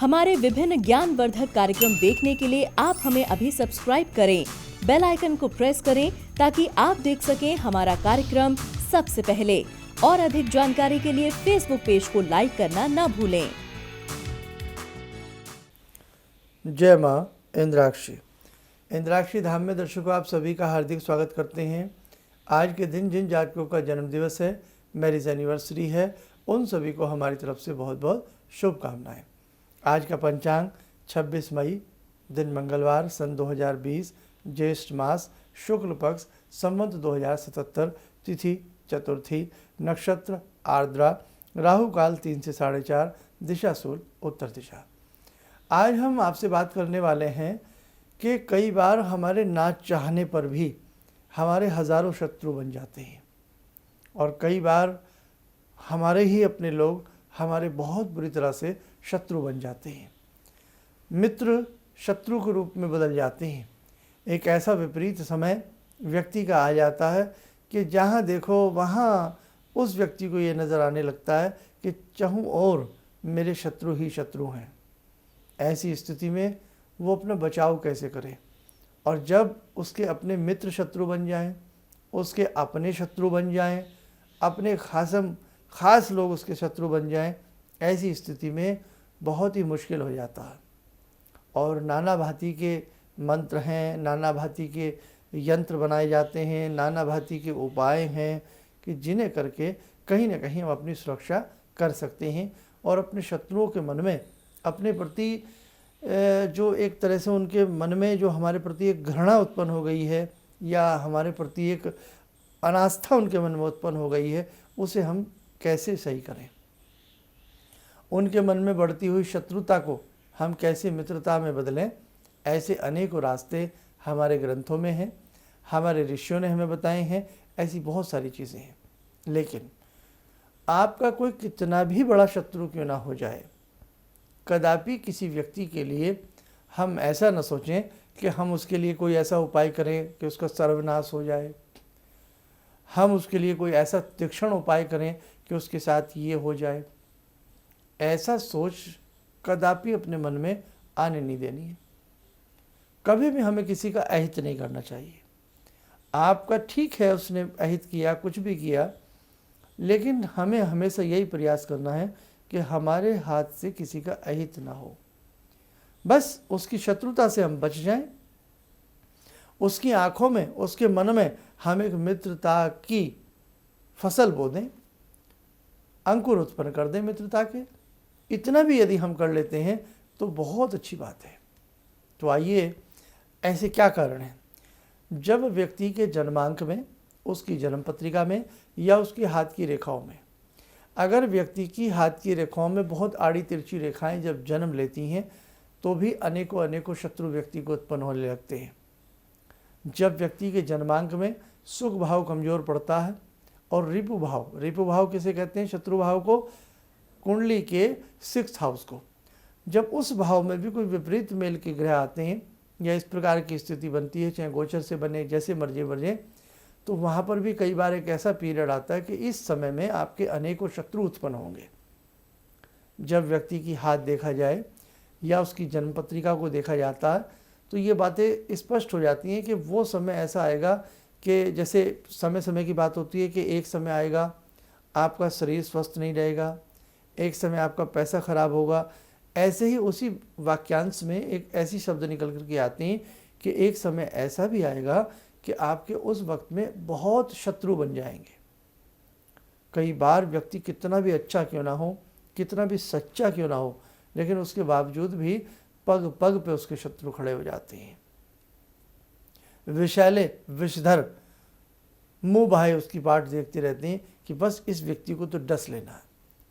हमारे विभिन्न ज्ञानवर्धक कार्यक्रम देखने के लिए आप हमें अभी सब्सक्राइब करें, बेल आइकन को प्रेस करें ताकि आप देख सकें हमारा कार्यक्रम सबसे पहले। और अधिक जानकारी के लिए फेसबुक पेज को लाइक करना न भूलें। जय माँ इंद्राक्षी। इंद्राक्षी धाम में दर्शकों आप सभी का हार्दिक स्वागत करते हैं। आज के दिन जिन जातकों का जन्म दिवस है, मैरिज एनिवर्सरी है, उन सभी को हमारी तरफ से बहुत बहुत शुभकामनाएं। आज का पंचांग 26 मई, दिन मंगलवार, सन 2020, ज्येष्ठ मास, शुक्ल पक्ष, संवत 2077, तिथि चतुर्थी, नक्षत्र आर्द्रा, राहु काल 3 से 4:30, दिशा सूर्य उत्तर दिशा। आज हम आपसे बात करने वाले हैं कि कई बार हमारे ना चाहने पर भी हमारे हजारों शत्रु बन जाते हैं और कई बार हमारे ही अपने लोग हमारे बहुत बुरी तरह से शत्रु बन जाते हैं। मित्र शत्रु के रूप में बदल जाते हैं। एक ऐसा विपरीत समय व्यक्ति का आ जाता है कि जहाँ देखो वहाँ उस व्यक्ति को ये नज़र आने लगता है कि चाहूँ और मेरे शत्रु ही शत्रु हैं। ऐसी स्थिति में वो अपना बचाव कैसे करे, और जब उसके अपने मित्र शत्रु बन जाएं, उसके अपने शत्रु बन जाएं, अपने खास लोग उसके शत्रु बन जाएं, ऐसी स्थिति में बहुत ही मुश्किल हो जाता है। और नाना भांति के मंत्र हैं, नाना भांति के यंत्र बनाए जाते हैं, नाना भांति के उपाय हैं कि जिन्हें करके कहीं ना कहीं हम अपनी सुरक्षा कर सकते हैं और अपने शत्रुओं के मन में अपने प्रति जो एक तरह से उनके मन में जो हमारे प्रति एक घृणा उत्पन्न हो गई है या हमारे प्रति एक अनास्था उनके मन में उत्पन्न हो गई है, उसे हम कैसे सही करें। उनके मन में बढ़ती हुई शत्रुता को हम कैसे मित्रता में बदलें, ऐसे अनेकों रास्ते हमारे ग्रंथों में हैं, हमारे ऋषियों ने हमें बताए हैं। ऐसी बहुत सारी चीज़ें हैं। लेकिन आपका कोई कितना भी बड़ा शत्रु क्यों ना हो जाए, कदापि किसी व्यक्ति के लिए हम ऐसा न सोचें कि हम उसके लिए कोई ऐसा उपाय करें कि उसका सर्वनाश हो जाए, हम उसके लिए कोई ऐसा तीक्ष्ण उपाय करें कि उसके साथ ये हो जाए। ऐसा सोच कदापि अपने मन में आने नहीं देनी है। कभी भी हमें किसी का अहित नहीं करना चाहिए। आपका ठीक है, उसने अहित किया, कुछ भी किया, लेकिन हमें हमेशा यही प्रयास करना है कि हमारे हाथ से किसी का अहित ना हो। बस उसकी शत्रुता से हम बच जाएं, उसकी आंखों में, उसके मन में हम एक मित्रता की फसल बो दें, अंकुर उत्पन्न कर दें मित्रता के। इतना भी यदि हम कर लेते हैं तो बहुत अच्छी बात है। तो आइए, ऐसे क्या कारण हैं? जब व्यक्ति के जन्मांक में, उसकी जन्म पत्रिका में या उसकी हाथ की रेखाओं में, अगर व्यक्ति की हाथ की रेखाओं में बहुत आड़ी तिरछी रेखाएं जब जन्म लेती हैं तो भी अनेकों शत्रु व्यक्ति को उत्पन्न होने लगते हैं। जब व्यक्ति के जन्मांक में सुख भाव कमज़ोर पड़ता है और रिपु भाव किसे कहते हैं? शत्रु भाव को, कुंडली के 6th हाउस को। जब उस भाव में भी कोई विपरीत मेल के ग्रह आते हैं या इस प्रकार की स्थिति बनती है, चाहे गोचर से बने, जैसे मर्जी, तो वहाँ पर भी कई बार एक ऐसा पीरियड आता है कि इस समय में आपके अनेकों शत्रु उत्पन्न होंगे। जब व्यक्ति की हाथ देखा जाए या उसकी जन्म पत्रिका को देखा जाता है तो ये बातें स्पष्ट हो जाती हैं कि वो समय ऐसा आएगा कि जैसे समय की बात होती है कि एक समय आएगा आपका शरीर स्वस्थ नहीं रहेगा, एक समय आपका पैसा खराब होगा। ऐसे ही उसी वाक्यांश में एक ऐसी शब्द निकल कर के आती हैं कि एक समय ऐसा भी आएगा कि आपके उस वक्त में बहुत शत्रु बन जाएंगे। कई बार व्यक्ति कितना भी अच्छा क्यों ना हो, कितना भी सच्चा क्यों ना हो, लेकिन उसके बावजूद भी पग पग पे उसके शत्रु खड़े हो जाते हैं। विषैले, विषधर, मुंह बहाए उसकी बाट देखते रहते हैं कि बस इस व्यक्ति को तो डस लेना है,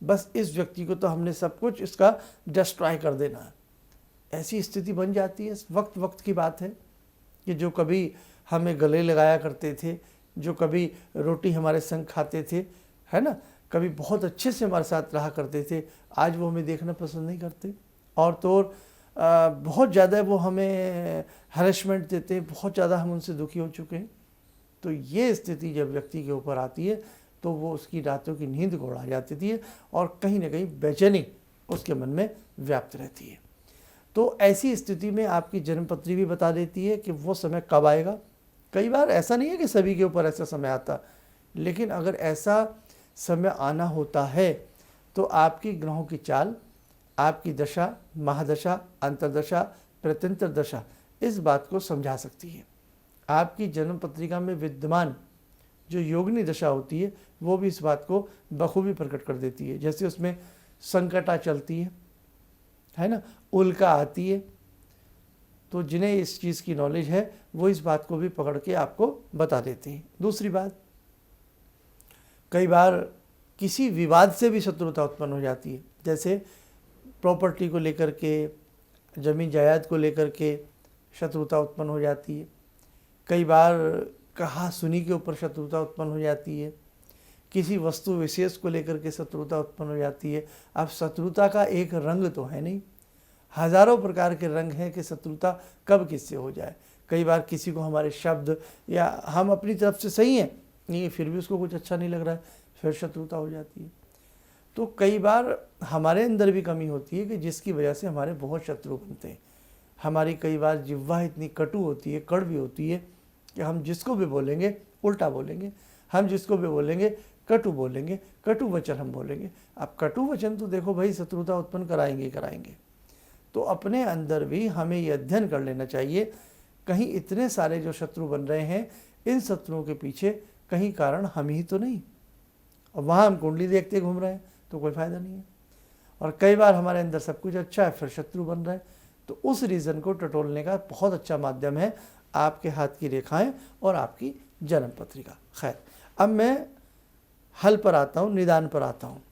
बस इस व्यक्ति को तो हमने सब कुछ इसका डिस्ट्रॉय कर देना है। ऐसी स्थिति बन जाती है। वक्त की बात है कि जो कभी हमें गले लगाया करते थे, जो कभी रोटी हमारे संग खाते थे, है ना, कभी बहुत अच्छे से हमारे साथ रहा करते थे, आज वो हमें देखना पसंद नहीं करते और तो बहुत ज़्यादा वो हमें हरेसमेंट देते हैं, बहुत ज़्यादा हम उनसे दुखी हो चुके हैं। तो ये स्थिति जब व्यक्ति के ऊपर आती है तो वो उसकी रातों की नींद को उड़ा जाती थी और कहीं ना कहीं बेचैनी उसके मन में व्याप्त रहती है। तो ऐसी स्थिति में आपकी जन्मपत्री भी बता देती है कि वो समय कब आएगा। कई बार ऐसा नहीं है कि सभी के ऊपर ऐसा समय आता, लेकिन अगर ऐसा समय आना होता है तो आपकी ग्रहों की चाल, आपकी दशा, महादशा, अंतर्दशा, प्रत्यंतर दशा इस बात को समझा सकती है। आपकी जन्म पत्रिका में विद्यमान जो योगिनी दशा होती है वो भी इस बात को बखूबी प्रकट कर देती है। जैसे उसमें संकटा चलती है ना, उल्का आती है, तो जिन्हें इस चीज़ की नॉलेज है वो इस बात को भी पकड़ के आपको बता देते हैं। दूसरी बात, कई बार किसी विवाद से भी शत्रुता उत्पन्न हो जाती है। जैसे प्रॉपर्टी को लेकर के, ज़मीन जायदाद को लेकर के शत्रुता उत्पन्न हो जाती है। कई बार कहा सुनी के ऊपर शत्रुता उत्पन्न हो जाती है। किसी वस्तु विशेष को लेकर के शत्रुता उत्पन्न हो जाती है। अब शत्रुता का एक रंग तो है नहीं, हजारों प्रकार के रंग हैं कि शत्रुता कब किससे हो जाए। कई बार किसी को हमारे शब्द या हम अपनी तरफ से सही हैं, नहीं फिर भी उसको कुछ अच्छा नहीं लग रहा है, फिर शत्रुता हो जाती है। तो कई बार हमारे अंदर भी कमी होती है कि जिसकी वजह से हमारे बहुत शत्रु बनते हैं। हमारी कई बार जिह्वा इतनी कटु होती है, कड़वी होती है कि हम जिसको भी बोलेंगे उल्टा बोलेंगे, हम जिसको भी बोलेंगे कटु बोलेंगे, कटु वचन हम बोलेंगे। अब कटु वचन तो देखो भाई शत्रुता उत्पन्न कराएंगे। तो अपने अंदर भी हमें ये अध्ययन कर लेना चाहिए, कहीं इतने सारे जो शत्रु बन रहे हैं, इन शत्रुओं के पीछे कहीं कारण हम ही तो नहीं, और वहाँ हम कुंडली देखते घूम रहे हैं तो कोई फ़ायदा नहीं है। और कई बार हमारे अंदर सब कुछ अच्छा है फिर शत्रु बन रहे हैं। तो उस रीज़न को टटोलने का बहुत अच्छा माध्यम है आपके हाथ की रेखाएं और आपकी जन्म पत्रिका। खैर, अब मैं हल पर आता हूँ, निदान पर आता हूँ।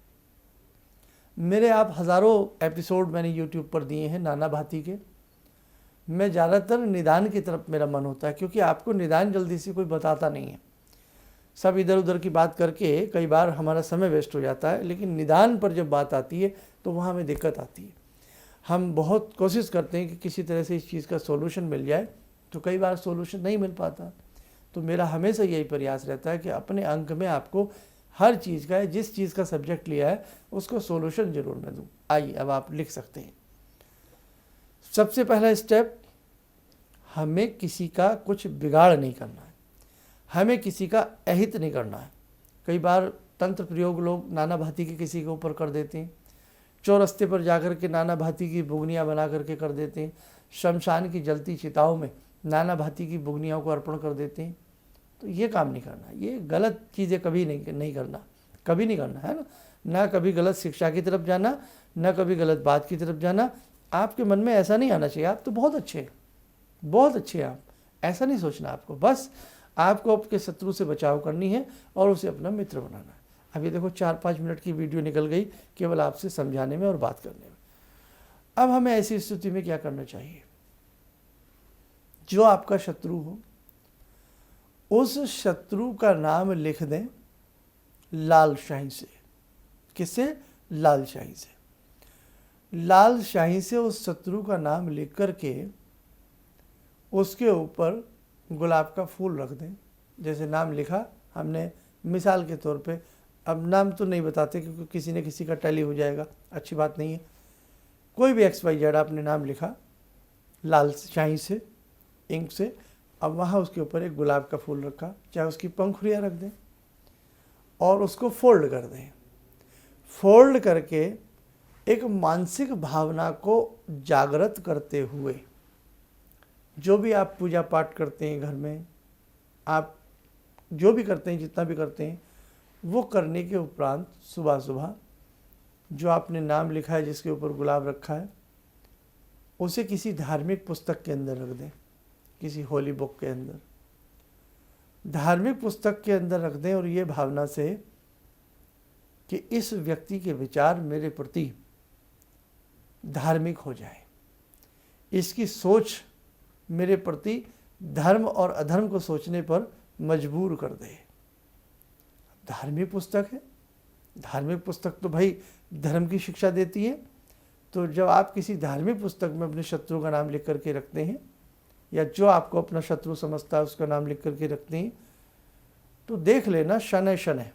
मेरे आप हज़ारों एपिसोड मैंने यूट्यूब पर दिए हैं नाना भांति के। मैं ज़्यादातर निदान की तरफ मेरा मन होता है, क्योंकि आपको निदान जल्दी से कोई बताता नहीं है। सब इधर उधर की बात करके कई बार हमारा समय वेस्ट हो जाता है, लेकिन निदान पर जब बात आती है तो वहाँ हमें दिक्कत आती है। हम बहुत कोशिश करते हैं कि किसी तरह से इस चीज़ का सोल्यूशन मिल जाए, तो कई बार सोल्यूशन नहीं मिल पाता। तो मेरा हमेशा यही प्रयास रहता है कि अपने अंक में आपको हर चीज़ का, जिस चीज़ का सब्जेक्ट लिया है उसको सोल्यूशन ज़रूर मैं दूँ। आइए अब आप लिख सकते हैं। सबसे पहला स्टेप, हमें किसी का कुछ बिगाड़ नहीं करना है, हमें किसी का अहित नहीं करना है। कई बार तंत्र प्रयोग लोग नाना भांति के किसी के ऊपर कर देते हैं, चौरस्ते पर जाकर के नाना भांति की बुगनियाँ बना करके कर देते हैं, शमशान की जलती चिताओं में नाना भांति की बुगनियों को अर्पण कर देते हैं। तो ये काम नहीं करना, ये गलत चीज़ें कभी नहीं करना, कभी नहीं करना है ना कभी गलत शिक्षा की तरफ जाना, ना कभी गलत बात की तरफ जाना। आपके मन में ऐसा नहीं आना चाहिए आप तो बहुत अच्छे हैं, बहुत अच्छे हैं आप, ऐसा नहीं सोचना आपको। बस आपको आपके शत्रु से बचाव करनी है और उसे अपना मित्र बनाना है। अभी देखो 4-5 मिनट की वीडियो निकल गई केवल आपसे समझाने में और बात करने में। अब हमें ऐसी स्थिति में क्या करना चाहिए, जो आपका शत्रु हो उस शत्रु का नाम लिख दें लाल शाही से। किससे? लाल शाही से। लाल शाही से उस शत्रु का नाम लिख करके उसके ऊपर गुलाब का फूल रख दें। जैसे नाम लिखा हमने, मिसाल के तौर पे, अब नाम तो नहीं बताते क्योंकि किसी न किसी का टैली हो जाएगा, अच्छी बात नहीं है। कोई भी XYZ आपने नाम लिखा लाल शाही से, इंक से, अब वहाँ उसके ऊपर एक गुलाब का फूल रखा, चाहे उसकी पंखुड़ियाँ रख दें और उसको फोल्ड कर दें। फोल्ड करके एक मानसिक भावना को जागृत करते हुए, जो भी आप पूजा पाठ करते हैं घर में, आप जो भी करते हैं, जितना भी करते हैं, वो करने के उपरांत सुबह सुबह जो आपने नाम लिखा है, जिसके ऊपर गुलाब रखा है, उसे किसी धार्मिक पुस्तक के अंदर रख दें, किसी होली बुक के अंदर, धार्मिक पुस्तक के अंदर रख दें। और ये भावना से कि इस व्यक्ति के विचार मेरे प्रति धार्मिक हो जाए, इसकी सोच मेरे प्रति धर्म और अधर्म को सोचने पर मजबूर कर दे। धार्मिक पुस्तक है, धार्मिक पुस्तक तो भाई धर्म की शिक्षा देती है। तो जब आप किसी धार्मिक पुस्तक में अपने शत्रु का नाम लिख करके रखते हैं, या जो आपको अपना शत्रु समझता है उसका नाम लिख करके रखते हैं, तो देख लेना शनै शनै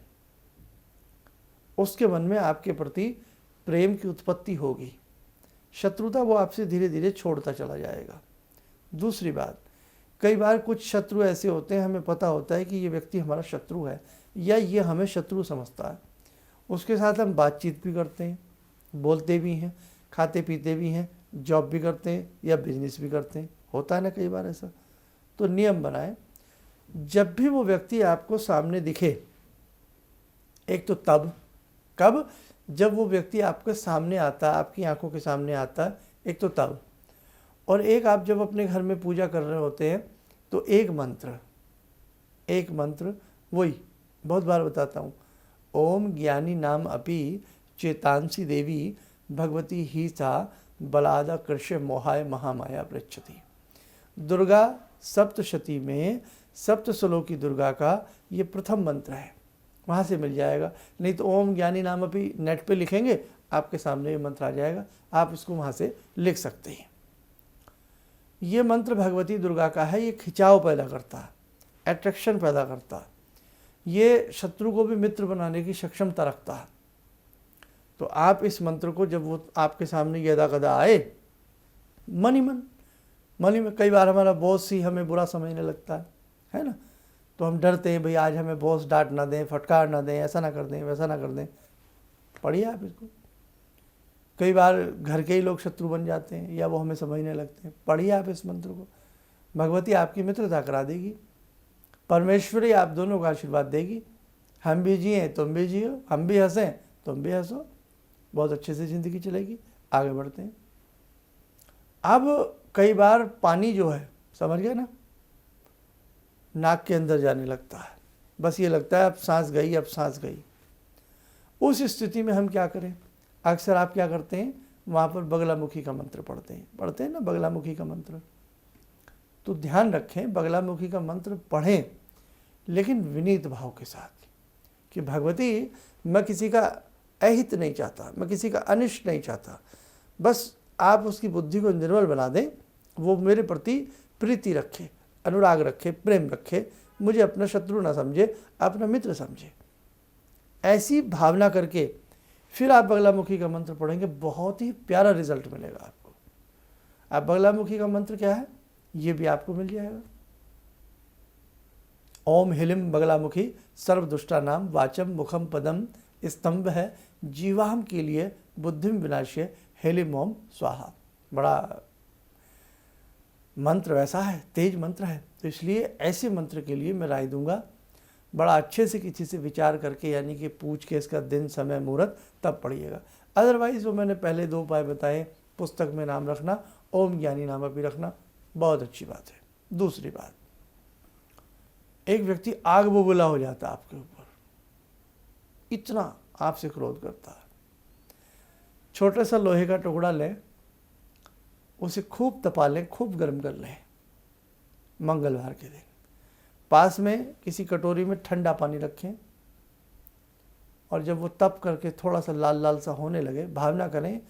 उसके मन में आपके प्रति प्रेम की उत्पत्ति होगी। शत्रुता वो आपसे धीरे धीरे छोड़ता चला जाएगा। दूसरी बात, कई बार कुछ शत्रु ऐसे होते हैं, हमें पता होता है कि ये व्यक्ति हमारा शत्रु है या ये हमें शत्रु समझता है, उसके साथ हम बातचीत भी करते हैं, बोलते भी हैं, खाते पीते भी हैं, जॉब भी करते हैं या बिजनेस भी करते हैं, होता है ना कई बार ऐसा। तो नियम बनाएं, जब भी वो व्यक्ति आपको सामने दिखे, एक तो तब, कब, जब वो व्यक्ति आपके सामने आता, आपकी आंखों के सामने आता, एक तो तब, और एक आप जब अपने घर में पूजा कर रहे होते हैं तो एक मंत्र वही बहुत बार बताता हूँ, ओम ज्ञानी नाम अपि चेतांसी देवी भगवती ही सा बलादा कृष्य मोहाय महामाया पृच्छति। दुर्गा सप्तशती में सप्तश्लोकी दुर्गा का ये प्रथम मंत्र है, वहाँ से मिल जाएगा। नहीं तो ओम ज्ञानी नाम अपि नेट पे लिखेंगे, आपके सामने ये मंत्र आ जाएगा, आप इसको वहाँ से लिख सकते हैं। ये मंत्र भगवती दुर्गा का है, ये खिंचाव पैदा करता है, अट्रैक्शन पैदा करता है, ये शत्रु को भी मित्र बनाने की सक्षमता रखता है। तो आप इस मंत्र को जब वो आपके सामने यदा कदा आए, मन ही मन, कई बार हमारा बॉस ही हमें बुरा समझने लगता है ना, तो हम डरते हैं भाई आज हमें बॉस डांट ना दें, फटकार ना दें, ऐसा ना कर दें, वैसा ना कर दें। पढ़िए आप इसको। कई बार घर के ही लोग शत्रु बन जाते हैं या वो हमें समझने लगते हैं, पढ़िए आप इस मंत्र को। भगवती आपकी मित्रता करा देगी, परमेश्वरी आप दोनों का आशीर्वाद देगी, हम भी जिए तुम भी जियो, हम भी हंसें तुम भी हंसो, बहुत अच्छे से ज़िंदगी चलेगी। आगे बढ़ते हैं। अब कई बार पानी जो है, समझ गए ना, नाक के अंदर जाने लगता है, बस ये लगता है अब सांस गई, अब सांस गई। उस स्थिति में हम क्या करें? अक्सर आप क्या करते हैं, वहाँ पर बगलामुखी का मंत्र पढ़ते हैं ना, बगलामुखी का मंत्र। तो ध्यान रखें, बगलामुखी का मंत्र पढ़ें लेकिन विनीत भाव के साथ कि भगवती मैं किसी का अहित नहीं चाहता, मैं किसी का अनिष्ट नहीं चाहता, बस आप उसकी बुद्धि को निर्मल बना दें, वो मेरे प्रति प्रीति रखे, अनुराग रखे, प्रेम रखे, मुझे अपना शत्रु ना समझे, अपना मित्र समझे। ऐसी भावना करके फिर आप बगलामुखी का मंत्र पढ़ेंगे, बहुत ही प्यारा रिजल्ट मिलेगा आपको। आप बगलामुखी का मंत्र क्या है ये भी आपको मिल जाएगा। ओम हिलिम बगलामुखी सर्वदुष्टा नाम वाचम मुखम पदम स्तंभ है जीवाम के लिए बुद्धिम विनाश्य हेलिम ओम स्वाहा। बड़ा मंत्र वैसा है, तेज मंत्र है, तो इसलिए ऐसे मंत्र के लिए मैं राय दूंगा बड़ा अच्छे से किसी से विचार करके, यानी कि पूछ के इसका दिन समय मुहूर्त, तब पढ़िएगा। अदरवाइज वो मैंने पहले 2 उपाय बताए, पुस्तक में नाम रखना, ओम ज्ञानी नाम भी रखना, बहुत अच्छी बात है। दूसरी बात, एक व्यक्ति आग बबूला हो जाता है आपके ऊपर, इतना आपसे क्रोध करता है, छोटा सा लोहे का टुकड़ा लें, उसे खूब तपा लें, खूब गर्म कर लें, मंगलवार के दिन पास में किसी कटोरी में ठंडा पानी रखें, और जब वो तप करके थोड़ा सा लाल लाल सा होने लगे, भावना करें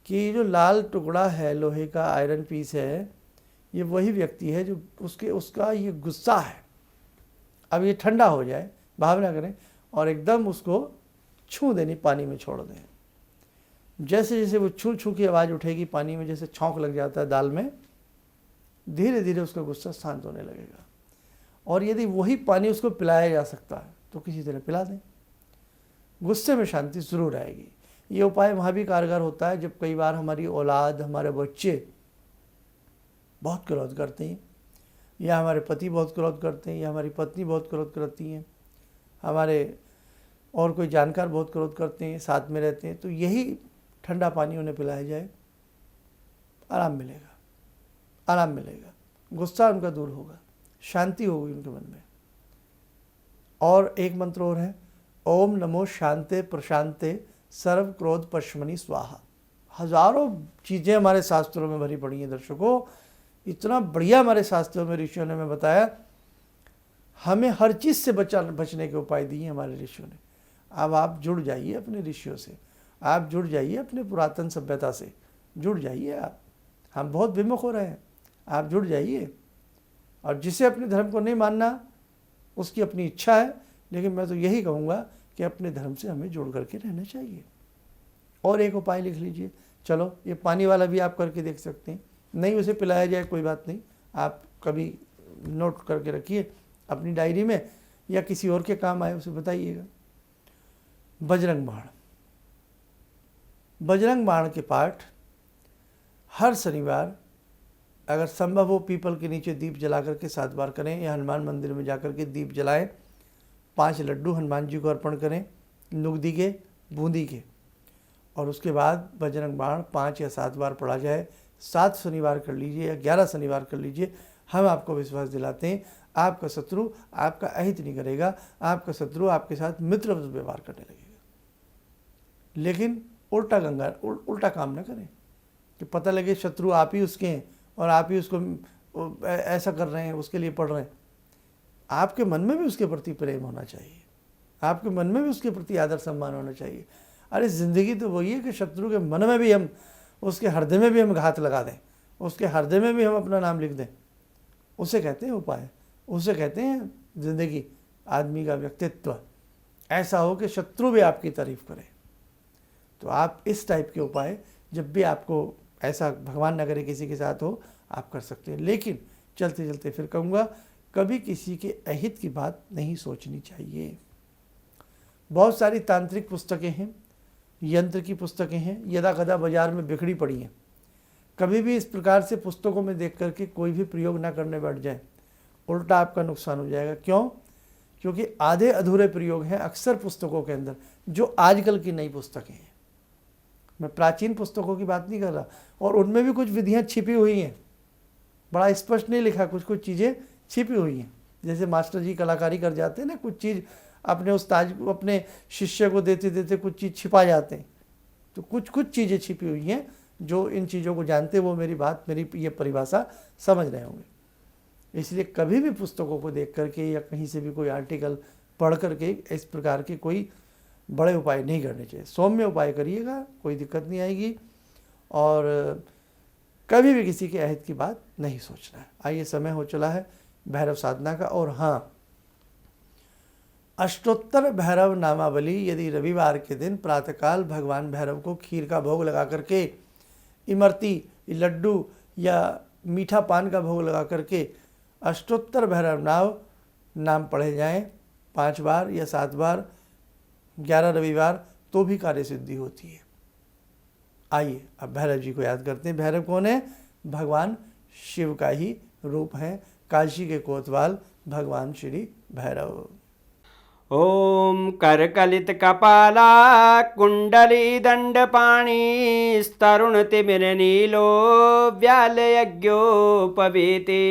कि जो लाल टुकड़ा है, लोहे का आयरन पीस है, ये वही व्यक्ति है जो उसका ये गुस्सा है, अब ये ठंडा हो जाए, भावना करें और एकदम उसको छू देनी, पानी में छोड़ दें। जैसे जैसे वो छू छू की आवाज़ उठेगी पानी में, जैसे छौंक लग जाता है दाल में, धीरे धीरे उसका गुस्सा शांत होने लगेगा। और यदि वही पानी उसको पिलाया जा सकता है तो किसी तरह पिला दें, गुस्से में शांति ज़रूर आएगी। ये उपाय वहाँ भी कारगर होता है जब कई बार हमारी औलाद, हमारे बच्चे बहुत क्रोध करते हैं, या हमारे पति बहुत क्रोध करते हैं, या हमारी पत्नी बहुत क्रोध करती हैं, हमारे और कोई जानकार बहुत क्रोध करते हैं, साथ में रहते हैं, तो यही ठंडा पानी उन्हें पिलाया जाए, आराम मिलेगा, गुस्सा उनका दूर होगा, शांति होगी उनके मन में। और एक मंत्र और है, ओम नमो शांते प्रशांते सर्व क्रोध पश्मनि स्वाहा। हजारों चीज़ें हमारे शास्त्रों में भरी पड़ी हैं दर्शकों, इतना बढ़िया हमारे शास्त्रों में ऋषियों ने हमें बताया, हमें हर चीज़ से बचने के उपाय दिए हमारे ऋषियों ने। अब आप जुड़ जाइए अपने ऋषियों से, आप जुड़ जाइए अपने पुरातन सभ्यता से, जुड़ जाइए आप, हम बहुत विमुख हो रहे हैं, आप जुड़ जाइए। और जिसे अपने धर्म को नहीं मानना उसकी अपनी इच्छा है, लेकिन मैं तो यही कहूँगा कि अपने धर्म से हमें जुड़ करके रहना चाहिए। और एक उपाय लिख लीजिए, चलो ये पानी वाला भी आप करके देख सकते हैं, नहीं उसे पिलाया जाए कोई बात नहीं, आप कभी नोट करके रखिए अपनी डायरी में या किसी और के काम आए उसे बताइएगा। बजरंग बाण, बजरंग बाण के पाठ हर शनिवार अगर संभव हो पीपल के नीचे दीप जला करके 7 बार करें, या हनुमान मंदिर में जाकर के दीप जलाएं, 5 लड्डू हनुमान जी को अर्पण करें, नुगदी के, बूंदी के, और उसके बाद बजरंग बाण 5 या 7 बार पढ़ा जाए। 7 शनिवार कर लीजिए या 11 शनिवार कर लीजिए, हम आपको विश्वास दिलाते हैं आपका शत्रु आपका अहित नहीं करेगा, आपका शत्रु आपके साथ मित्र व्यवहार करने लगेगा। लेकिन उल्टा काम ना करें कि पता लगे शत्रु आप ही उसके हैं और आप ही उसको ऐसा कर रहे हैं, उसके लिए पढ़ रहे हैं। आपके मन में भी उसके प्रति प्रेम होना चाहिए, आपके मन में भी उसके प्रति आदर सम्मान होना चाहिए। अरे ज़िंदगी तो वही है कि शत्रु के मन में भी हम, उसके हृदय में भी हम घात लगा दें, उसके हृदय में भी हम अपना नाम लिख दें। उसे कहते हैं उपाय, उसे कहते हैं ज़िंदगी, आदमी का व्यक्तित्व ऐसा हो कि शत्रु भी आपकी तारीफ करे। तो आप इस टाइप के उपाय जब भी आपको ऐसा भगवान न करे किसी के साथ हो, आप कर सकते हैं। लेकिन चलते चलते फिर कहूँगा, कभी किसी के अहित की बात नहीं सोचनी चाहिए। बहुत सारी तांत्रिक पुस्तकें हैं, यंत्र की पुस्तकें हैं, यदा कदा बाजार में बिखरी पड़ी हैं। कभी भी इस प्रकार से पुस्तकों में देख करके कोई भी प्रयोग ना करने बैठ जाए, उल्टा आपका नुकसान हो जाएगा। क्यों? क्योंकि आधे अधूरे प्रयोग हैं अक्सर पुस्तकों के अंदर, जो आजकल की नई पुस्तकें हैं। मैं प्राचीन पुस्तकों की बात नहीं कर रहा, और उनमें भी कुछ विधियां छिपी हुई हैं, बड़ा स्पष्ट नहीं लिखा, कुछ चीज़ें छिपी हुई हैं। जैसे मास्टर जी कलाकारी कर जाते हैं ना, कुछ चीज़ अपने उस्ताद को, अपने शिष्य को देते देते कुछ चीज़ छिपा जाते हैं। तो कुछ चीज़ें छिपी हुई हैं, जो इन चीज़ों को जानते वो मेरी ये परिभाषा समझ रहे होंगे। इसलिए कभी भी पुस्तकों को देख करके या कहीं से भी कोई आर्टिकल पढ़ करके इस प्रकार के कोई बड़े उपाय नहीं करने चाहिए। सौम्य उपाय करिएगा, कोई दिक्कत नहीं आएगी, और कभी भी किसी के अहित की बात नहीं सोचना है। आइए, समय हो चला है भैरव साधना का। और हाँ, अष्टोत्तर भैरव नामावली यदि रविवार के दिन प्रातःकाल भगवान भैरव को खीर का भोग लगा करके, इमरती, लड्डू या मीठा पान का भोग लगा करके अष्टोत्तर भैरव नाम पढ़े जाएं 5 बार या 7 बार 11 रविवार, तो भी कार्य सिद्धि होती है। आइए अब भैरव जी को याद करते हैं। भैरव कौन है? भगवान शिव का ही रूप है, काशी के कोतवाल भगवान श्री भैरव। ओम करकलित कपाला कुंडली दंडपाणी स्तरुण तिमिर नीलो व्याल यज्ञोपवीते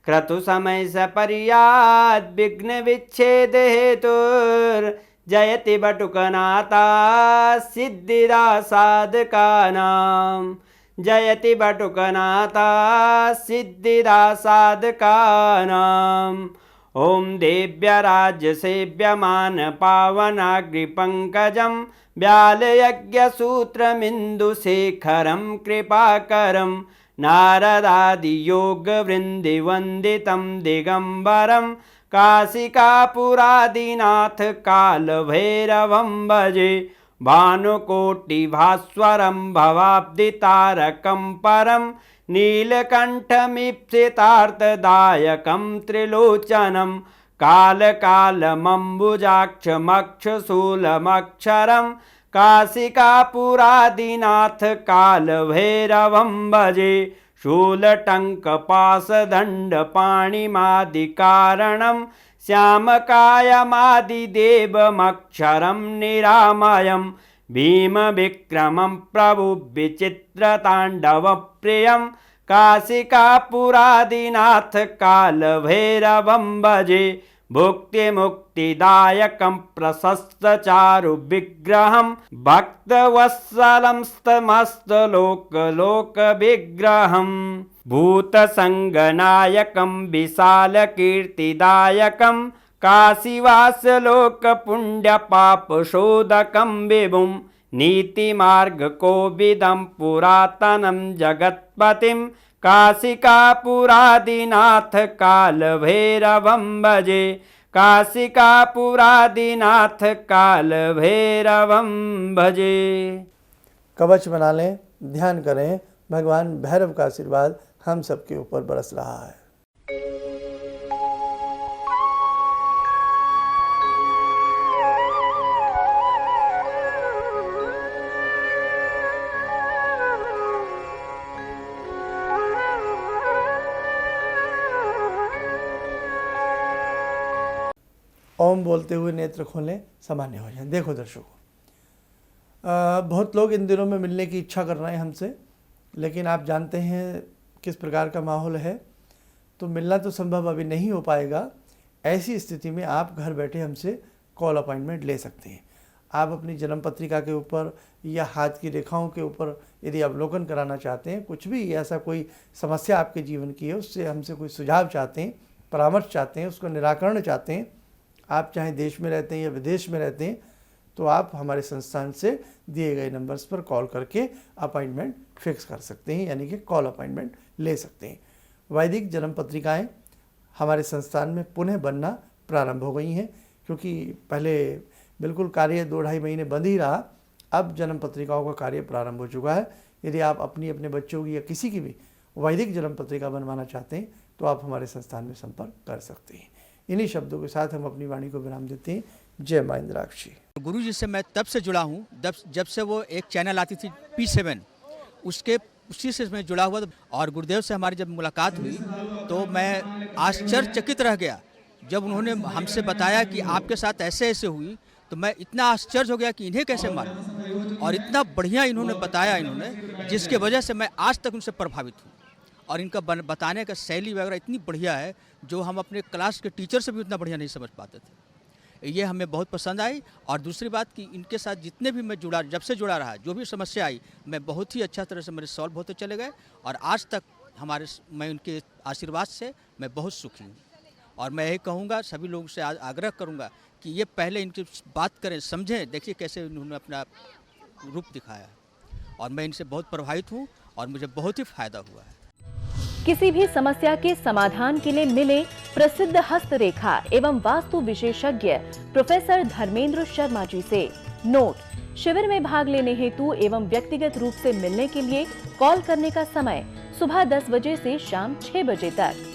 क्रतु समय सपर्याद विघ्न विच्छेद हेतुर जयति बटुकनाथा सिद्धिदा साधकानां जयति बटुकनाथा सिद्धिदा साधकानां। ओम देव्य राज्य सेव्यमान पावनाग्रिपंकजं व्याल यज्ञ सूत्रमिन्दु शेखरं कृपाकरं नारदादि योग वृंदि वंदितं दिगंबरं काशिकापुरादिनाथ काल भैरवं भजे भानुकोटिभास्वरं भवाब्दितारकं परं नीलकण्ठमीप्सितार्थदायकं त्रिलोचनं कालकालमम्बुजाक्षमक्षशूलमक्षरं काशिकापुरादिनाथ कालभैरवं भजे शूलटङ्कपाशदण्डपाणिमादिकारणं श्यामकायमादिदेवमक्षरं निरामयं भीमविक्रमं प्रभुविचित्रताण्डवप्रियं काशिकापुरादिनाथ कालभैरवं भजे भुक्तिमुक्तिदायकं प्रशस्तचारुविग्रहं भक्तवत्सलं स्तमस्तलोकलोकविग्रहं भूतसङ्गनायकं विशालकीर्तिदायकं काशीवासलोकपुण्यपापशोधकं विभुं नीतिमार्गकोविदं पुरातनं जगत्पतिं काशिकापुरादिनाथ कालभैरवं भजे काशिकापुरादिनाथ कालभैरवं भजे। कवच बना लें, ध्यान करें, भगवान भैरव का आशीर्वाद हम सबके ऊपर बरस रहा है। ओम बोलते हुए नेत्र खोलें, सामान्य हो जाए। देखो दर्शकों, बहुत लोग इन दिनों में मिलने की इच्छा कर रहे हैं हमसे, लेकिन आप जानते हैं किस प्रकार का माहौल है, तो मिलना तो संभव अभी नहीं हो पाएगा। ऐसी स्थिति में आप घर बैठे हमसे कॉल अपॉइंटमेंट ले सकते हैं। आप अपनी जन्म पत्रिका के ऊपर या हाथ की रेखाओं के ऊपर यदि अवलोकन कराना चाहते हैं, कुछ भी ऐसा कोई समस्या आपके जीवन की है, उससे हमसे कोई सुझाव चाहते हैं, परामर्श चाहते हैं, उसका निराकरण चाहते हैं, आप चाहे देश में रहते हैं या विदेश में रहते हैं, तो आप हमारे संस्थान से दिए गए नंबर्स पर कॉल करके अपॉइंटमेंट फिक्स कर सकते हैं, यानी कि कॉल अपॉइंटमेंट ले सकते हैं। वैदिक जन्म पत्रिकाएँ हमारे संस्थान में पुनः बनना प्रारंभ हो गई हैं, क्योंकि पहले बिल्कुल कार्य 2-2.5 महीने बंद ही रहा। अब जन्म पत्रिकाओं का कार्य प्रारंभ हो चुका है। यदि आप अपने बच्चों की या किसी की भी वैदिक जन्म पत्रिका बनवाना चाहते हैं तो आप हमारे संस्थान में संपर्क कर सकते हैं। इन्हीं शब्दों के साथ हम अपनी वाणी को विराम देते हैं। जय मां इंद्राक्षी। गुरु जी से मैं तब से जुड़ा हूँ जब से वो एक चैनल आती थी P7, उसी से मैं जुड़ा हुआ था। और गुरुदेव से हमारी जब मुलाकात हुई तो मैं आश्चर्यचकित रह गया जब उन्होंने हमसे बताया कि आपके साथ ऐसे ऐसे हुई। तो मैं इतना आश्चर्य हो गया कि इन्हें कैसे मालूम, और इतना बढ़िया इन्होंने बताया जिसके वजह से मैं आज तक उनसे प्रभावित हूँ। और इनका बताने का शैली वगैरह इतनी बढ़िया है जो हम अपने क्लास के टीचर से भी उतना बढ़िया नहीं समझ पाते थे। ये हमें बहुत पसंद आई। और दूसरी बात कि इनके साथ जितने भी मैं जब से जुड़ा रहा, जो भी समस्या आई, मैं बहुत ही अच्छा तरह से मेरे सॉल्व होते चले गए। और आज तक मैं उनके आशीर्वाद से मैं बहुत सुखी हूँ। और मैं यही कहूँगा, सभी लोगों से आग्रह करूँगा कि ये पहले इनकी बात करें, समझें, देखिए कैसे उन्होंने अपना रूप दिखाया। और मैं इनसे बहुत प्रभावित हूँ और मुझे बहुत ही फायदा हुआ है। किसी भी समस्या के समाधान के लिए मिले प्रसिद्ध हस्तरेखा एवं वास्तु विशेषज्ञ प्रोफेसर धर्मेंद्र शर्मा जी से। नोट: शिविर में भाग लेने हेतु एवं व्यक्तिगत रूप से मिलने के लिए कॉल करने का समय सुबह 10 बजे से शाम 6 बजे तक।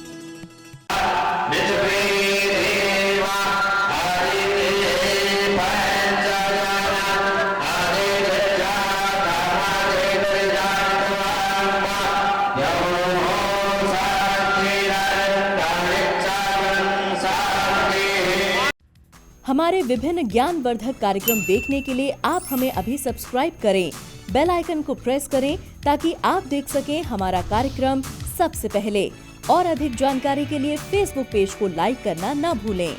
हमारे विभिन्न ज्ञानवर्धक कार्यक्रम देखने के लिए आप हमें अभी सब्सक्राइब करें, बेल आइकन को प्रेस करें ताकि आप देख सकें हमारा कार्यक्रम सबसे पहले। और अधिक जानकारी के लिए फेसबुक पेज को लाइक करना न भूलें।